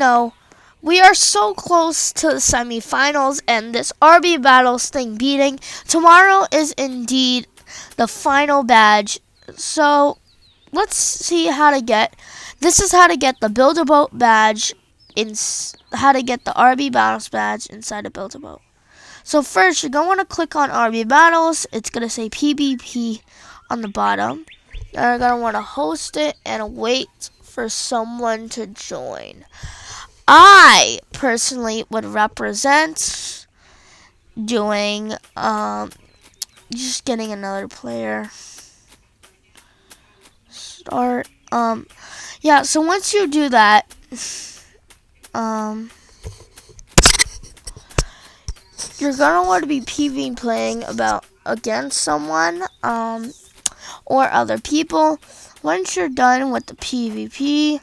know, we are so close to the semifinals and this RB Battles thing beating. Tomorrow is indeed the final badge. So let's see how to get. This is how to get the Build-A-Boat badge. How to get the RB Battles badge inside of Build-A-Boat. So first, you're going to want to click on RB Battles. It's going to say PvP on the bottom. You're going to want to host it and wait for someone to join. I personally would represent doing just getting another player. Start. Yeah, so once you do that, you're gonna want to be PvP playing against someone or other people. Once you're done with the PvP,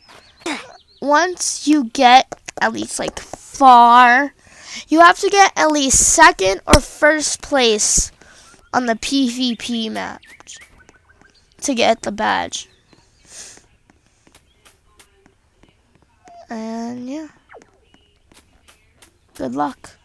once you get at least like far, you have to get at least second or first place on the PvP map to get the badge. And yeah, good luck.